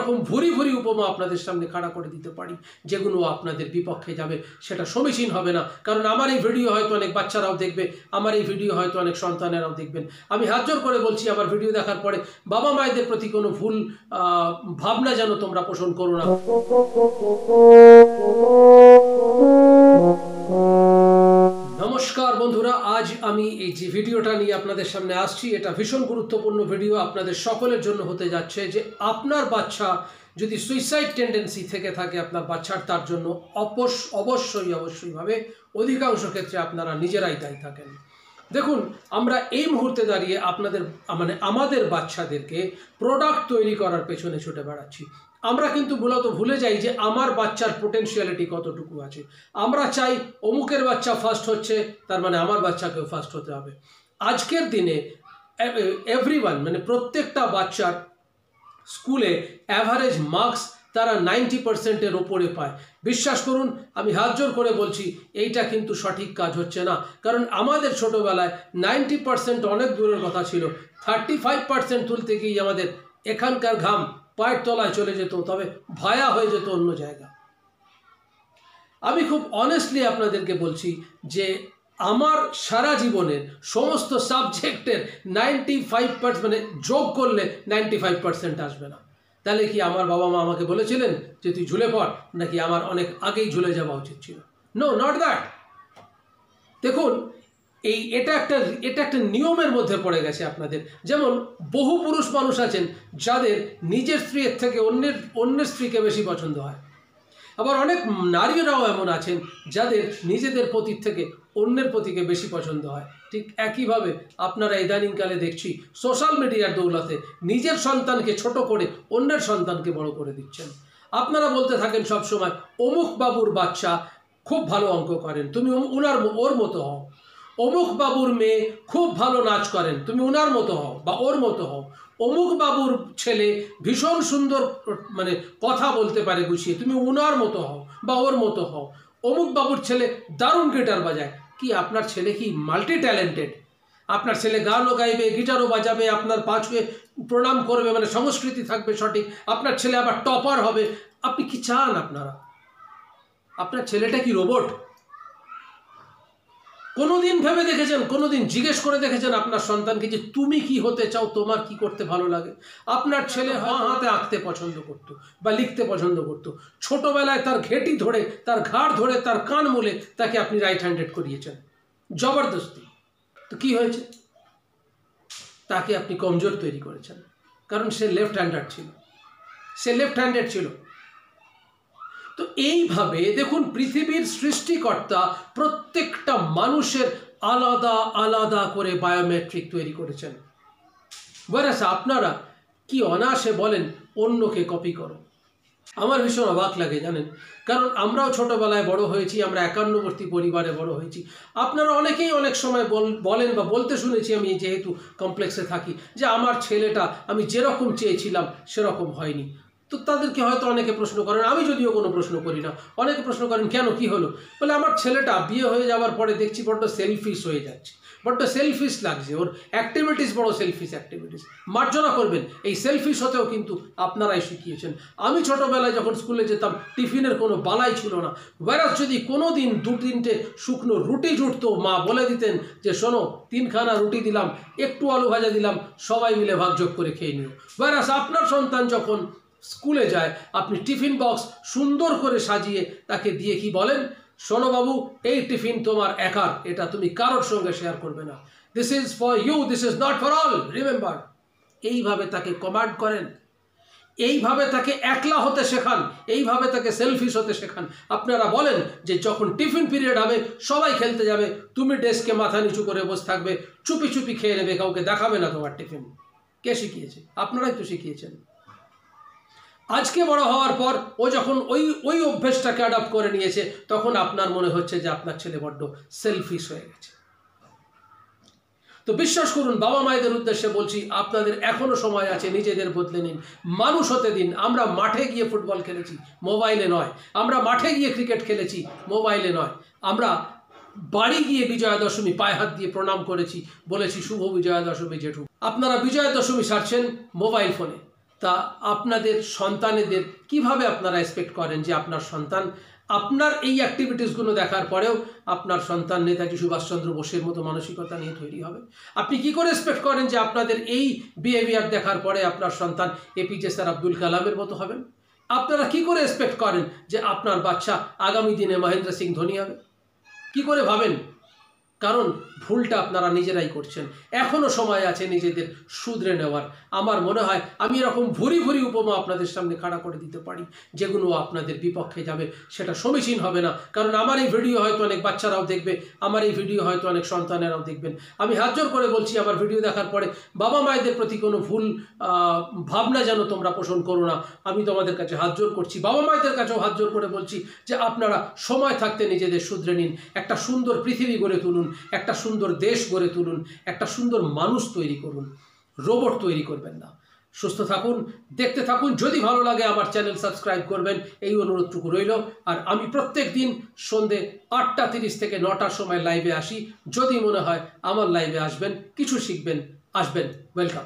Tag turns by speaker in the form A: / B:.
A: রকম ভুরি ভুরি উপমা আপনাদের সামনে খাড়া করে দিতে পারি, যেগুলো আপনাদের বিপক্ষে যাবে, সেটা সমীচীন হবে না। কারণ আমার এই ভিডিও হয়তো অনেক বাচ্চারাও দেখবে, আমার এই ভিডিও হয়তো অনেক সন্তানেরাও দেখবেন। আমি হাত জোর করে বলছি, আমার ভিডিও দেখার পরে বাবা মায়েদের প্রতি কোনো ভুল ভাবনা যেন তোমরা পোষণ করো না। নমস্কার বন্ধুরা, আজ আমি এই যে ভিডিওটা নিয়ে আপনাদের সামনে আসছি, এটা ভীষণ গুরুত্বপূর্ণ ভিডিও আপনাদের সকলের জন্য হতে যাচ্ছে। যে আপনার বাচ্চা যদি সুইসাইড টেন্ডেন্সি থেকে থাকে, আপনার বাচ্চার তার জন্য অবশ্যইভাবে অধিকাংশ ক্ষেত্রে আপনারা নিজেরাই দায়ী থাকেন। দেখুন, আমরা এই মুহূর্তে দাঁড়িয়ে আমাদের বাচ্চাদেরকে প্রোডাক্ট তৈরি করার পেছনে ছুটে বেড়াচ্ছি। আমরা কিন্তু মূলত ভুলে যাই যে আমার বাচ্চার পোটেনশিয়ালিটি কতটুকু আছে। আমরা চাই অমুকের বাচ্চা ফার্স্ট হচ্ছে, তার মানে আমার বাচ্চাকেও ফার্স্ট হতে হবে। আজকের দিনে এভরিওয়ান প্রত্যেকটা বাচ্চার স্কুলে অ্যাভারেজ মার্কস তারা 90%-এর ওপরে পায়। বিশ্বাস করুন, আমি হাত জোর করে বলছি, এইটা কিন্তু সঠিক কাজ হচ্ছে না। কারণ আমাদের ছোটোবেলায় 90% অনেক দূরের কথা ছিল, 35% তুলতে গিয়ে আমাদের এখানকার ঘাম পায়ের তলায় চলে যেত, তবে ভায়া হয়ে যেত অন্য জায়গা। আমি খুব অনেস্টলি আপনাদেরকে বলছি যে আমার সারা জীবনের সমস্ত সাবজেক্টের 95% যোগ করলে 95% আসবে না। তাহলে কি আমার বাবা মা আমাকে বলেছিলেন যে তুই ঝুলে পড়, নাকি আমার অনেক আগেই ঝুলে যাওয়া উচিত ছিল? No, not that. দেখুন, এটা একটা নিয়মের মধ্যে পড়ে গেছে আপনাদের। যেমন বহু পুরুষ মানুষ আছেন যাদের নিজের স্ত্রীর থেকে অন্যের স্ত্রীকে বেশি পছন্দ হয়। আবার অনেক নারীরাও এমন আছেন যাদের নিজেদের পতির থেকে অন্যের পতিকে বেশি পছন্দ হয়। ঠিক একইভাবে আপনারা ইদানিংকালে দেখছি সোশ্যাল মিডিয়ার দৌলতে নিজের সন্তানকে ছোট করে অন্যের সন্তানকে বড় করে দিচ্ছেন। আপনারা বলতে থাকেন সবসময়, অমুক বাবুর বাচ্চা খুব ভালো অঙ্ক করেন, তুমি ওর মতো হও। অমুক বাবুর মেয়ে খুব ভালো নাচ করেন, তুমি ওনার মতো হও বা ওর মতো হও। অমুক বাবুর ছেলে ভীষণ সুন্দর কথা বলতে পারে গুছিয়ে, তুমি ওনার মতো হও বা ওর মতো হও। অমুক বাবুর ছেলে দারুণ গিটার বাজায়। কি আপনার ছেলে কি মাল্টি ট্যালেন্টেড? আপনার ছেলে গানও গাইবে, গিটারও বাজাবে, আপনার পা ছুঁয়ে প্রণাম করবে, সংস্কৃতি থাকবে সঠিক। আপনার ছেলে আবার টপার হবে। আপনি কি চান? আপনার ছেলেটা কি রোবট? কোনোদিন ভেবে দেখেছেন, কোনোদিন জিজ্ঞেস করে দেখেছেন আপনার সন্তানকে যে তুমি কি হতে চাও, তোমার কি করতে ভালো লাগে? আপনার ছেলে হাতে আঁকতে পছন্দ করতো বা লিখতে পছন্দ করতো। ছোটবেলায় তার ঘেঁটি ধরে, তার ঘাড় ধরে, তার কান মুলে তাকে আপনি রাইট হ্যান্ডেড করিয়েছেন জবরদস্তি। তো কি হয়েছে? তাকে আপনি কমজোর তৈরি করেছেন, কারণ সে লেফট হ্যান্ডেড ছিল। তো এইভাবে দেখুন, পৃথিবীর সৃষ্টিকর্তা প্রত্যেকটা মানুষের আলাদা আলাদা করে বায়োমেট্রিক তৈরি করেছেন। ওয়ারাস আপনারা কি অনায়াসে বলেন অন্যকে কপি করো। আমার ভীষণ অবাক লাগে জানেন, কারণ আমরাও ছোটবেলায় বড় হয়েছি, আমরা একান্নবর্তী পরিবারে বড় হয়েছি। আপনারা অনেকেই অনেক সময় বলেন বা বলতে শুনেছি, আমি যেহেতু কমপ্লেক্সে থাকি, যে আমার ছেলেটা আমি যেরকম চেয়েছিলাম সেরকম হয়নি। তো তাদেরকে হয়তো অনেকে প্রশ্ন করেন, আমি যদিও কোনো প্রশ্ন করি না, অনেকে প্রশ্ন করেন কেন, কি হলো? বলে আমার ছেলেটা বিয়ে হয়ে যাওয়ার পরে দেখছি বড্ড সেলফিশ হয়ে যাচ্ছে, বড্ড সেলফিশ লাগছে, ওর অ্যাক্টিভিটিস বড় সেলফিশ অ্যাক্টিভিটিস। মার্জনা করবেন, এই সেলফিশ হতেও কিন্তু আপনারাই শিখিয়েছেন। আমি ছোটোবেলায় যখন স্কুলে যেতাম, টিফিনের কোনো বালাই ছিল না। ওয়ারাস যদি কোনো দিন 2-3টে শুকনো রুটি জুটতো, মা বলে দিতেন যে শোনো, 3খানা রুটি দিলাম, একটু আলু ভাজা দিলাম, সবাই মিলে ভাগযোগ করে খেয়ে নিও। ওয়ারাস আপনার সন্তান যখন স্কুলে যায়, আপনি টিফিন বক্স সুন্দর করে সাজিয়ে তাকে দিয়ে কি বলেন, শোনো বাবু, এই টিফিন তোমার একার, এটা তুমি কারোর সঙ্গে শেয়ার করবে না। This is for you, this is not for all, remember. এইভাবে তাকে কমান্ড করেন, এইভাবে তাকে একলা হতে শেখান, এইভাবে তাকে সেলফিশ হতে শেখান। আপনারা বলেন যে যখন টিফিন পিরিয়ড হবে সবাই খেলতে যাবে, তুমি ডেস্কে মাথা নিচু করে বসে থাকবে, চুপি চুপি খেয়ে নেবে, কাউকে দেখাবে না তোমার টিফিন। কে শিখিয়েছে? আপনারাই তো শিখিয়েছেন। আজকে বড় হওয়ার পর ও যখন ওই অভ্যেসটাকে অ্যাডাপ্ট করে নিয়েছে, তখন আপনার মনে হচ্ছে যে আপনার ছেলে বড্ড সেলফিশ হয়ে গেছে। তো বিশ্বাস করুন, বাবা মায়েদের উদ্দেশ্যে বলছি, আপনাদের এখনো সময় আছে, নিজেদের বদলে নিন, মানুষ হতে দিন। আমরা মাঠে গিয়ে ফুটবল খেলেছি, মোবাইলে নয়। আমরা মাঠে গিয়ে ক্রিকেট খেলেছি, মোবাইলে নয়। আমরা বাড়ি গিয়ে বিজয়া দশমী পায়ে হাত দিয়ে প্রণাম করেছি, বলেছি শুভ বিজয়া দশমী জেঠু। আপনারা বিজয়া দশমী সারছেন মোবাইল ফোনে। তা আপনাদের সন্তানেদের কিভাবে আপনারা এক্সপেক্ট করেন যে আপনার সন্তান আপনার এই অ্যাক্টিভিটিসগুলো দেখার পরেও আপনার সন্তান নেতাজি সুভাষচন্দ্র বোসের মতো মানসিকতা নিয়ে তৈরি হবে? আপনি কি করে এক্সপেক্ট করেন যে আপনাদের এই বিহেভিয়ার দেখার পরে আপনার সন্তান এপিজে স্যার আব্দুল কালামের মতো হবেন? আপনারা কি করে এক্সপেক্ট করেন যে আপনার বাচ্চা আগামী দিনে মহেন্দ্র সিং ধোনি হবে? কি করে ভাবেন? কারণ ভুলটা আপনারা নিজেরাই করছেন। এখনও সময় আছে নিজেদের শুধরে নেওয়ার। আমার মনে হয় আমি এরকম ভুরি ভুরি উপমা আপনাদের সামনে খাড়া করে দিতে পারি, যেগুলো আপনাদের বিপক্ষে যাবে। সেটা সমীচীন হবে না, কারণ আমার এই ভিডিও হয়তো অনেক বাচ্চারাও দেখবে, আমার এই ভিডিও হয়তো অনেক সন্তানেরাও দেখবেন। আমি হাত জোর করে বলছি, আমার ভিডিও দেখার পরে বাবা মায়েদের প্রতি কোনো ভুল ভাবনা যেন তোমরা পোষণ করো না। আমি তোমাদের কাছে হাত জোর করছি, বাবা মায়েদের কাছেও হাত জোর করে বলছি যে আপনারা সময় থাকতে নিজেদের শুধরে নিন, একটা সুন্দর পৃথিবী গড়ে তুলুন, একটা সুন্দর দেশ গড়ে তুলুন, একটা সুন্দর মানুষ তৈরি করুন, রোবট তৈরি করবেন না। সুস্থ থাকুন, দেখতে থাকুন। যদি ভালো লাগে আমার চ্যানেল সাবস্ক্রাইব করবেন, এই অনুরোধটুকু রইল। আর আমি প্রত্যেক দিন সন্ধ্যে 8:30 থেকে 9টার সময় লাইভে আসি। যদি মনে হয় আমার লাইভে আসবেন, কিছু শিখবেন, আসবেন, ওয়েলকাম।